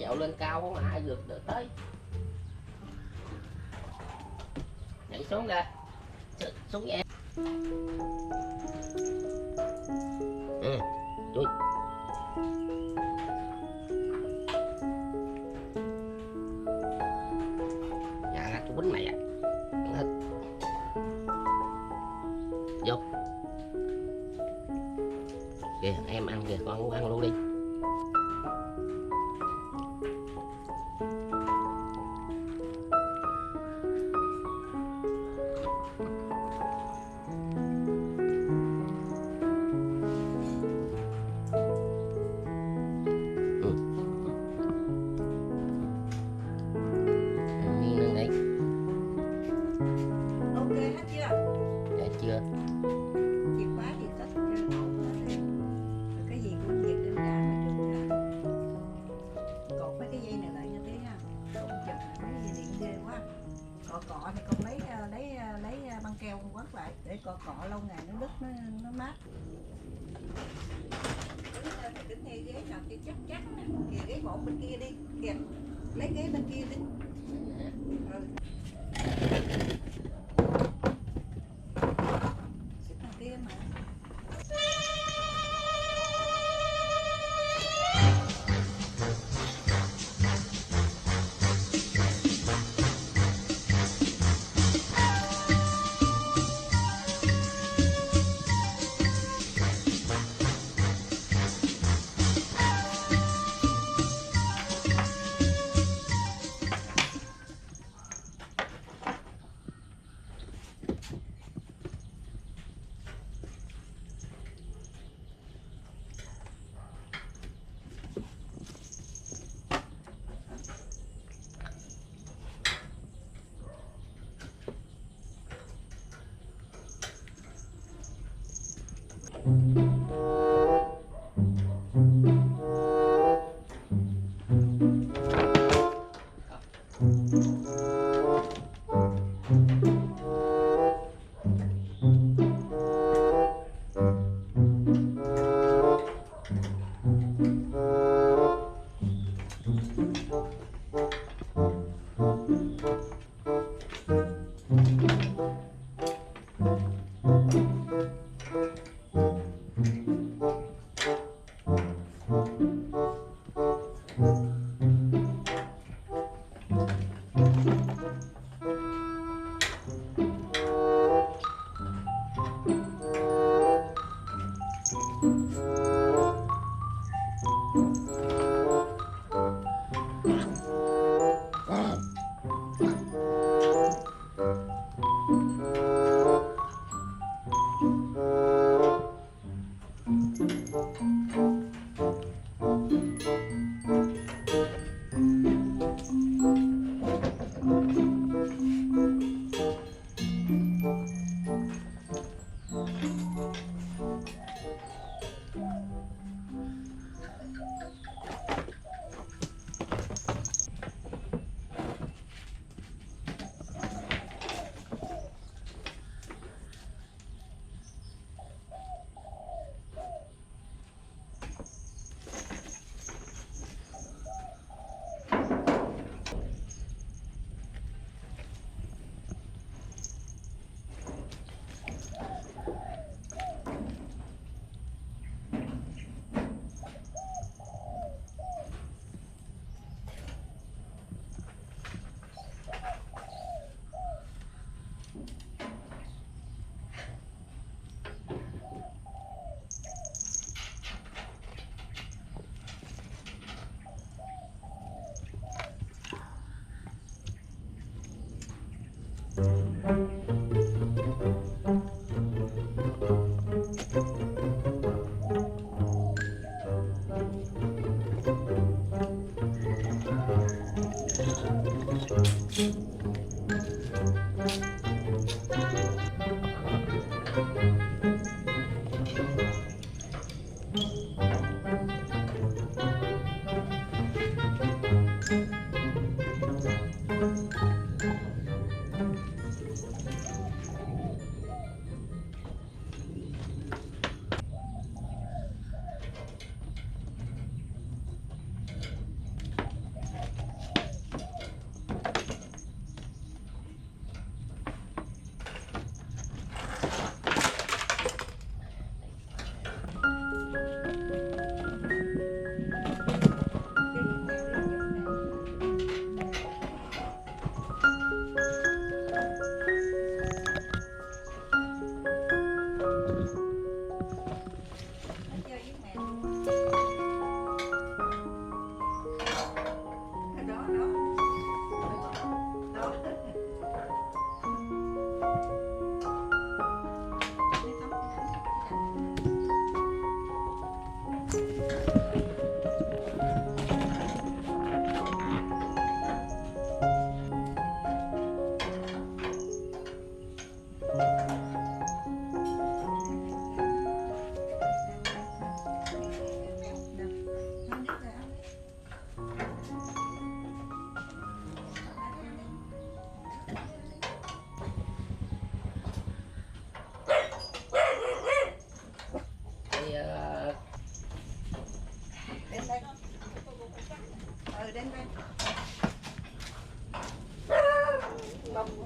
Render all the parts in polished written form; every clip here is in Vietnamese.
Dạo lên cao không ai được tới. Nhảy xuống ra, xuống em. Ừ, chui. Dạ, tôi quýnh mày à. Vô. Kìa, em ăn kìa, con ăn luôn đi. Chưa. Chìa khóa thì tất ổn hết em. Cái gì cũng việc đơn giản mà chung ra. Cột mấy cái dây này lại như thế nha. Cột chặt mấy dây điện ghê quá. Cọ thì con lấy băng keo con quấn lại để cọ lâu ngày nó đứt nó mát. Đứng ngay ghế nào thì chắc nè. Kìa ghế bộ bên kia đi. Kìa lấy ghế bên kia đi. Ừ. Kia mà.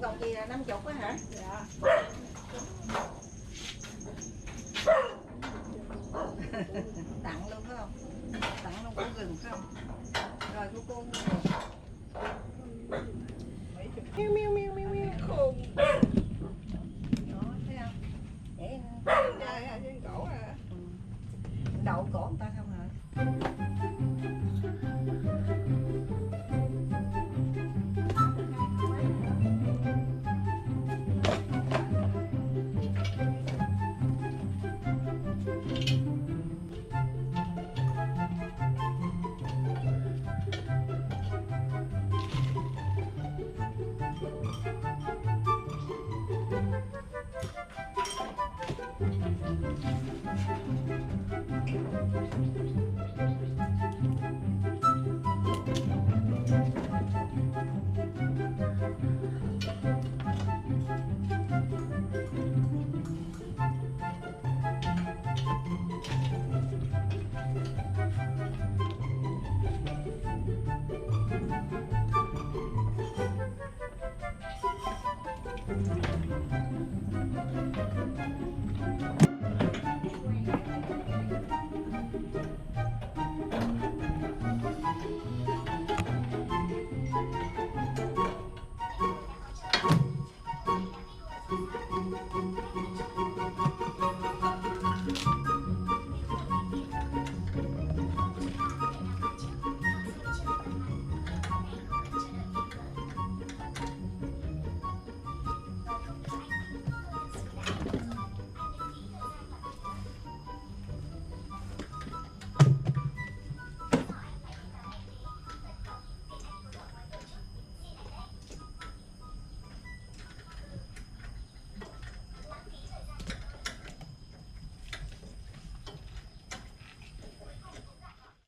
Gọc gì là 50 á hả? Dạ. Tặng luôn phải không? Tặng luôn củ gừng phải không? Rồi của cô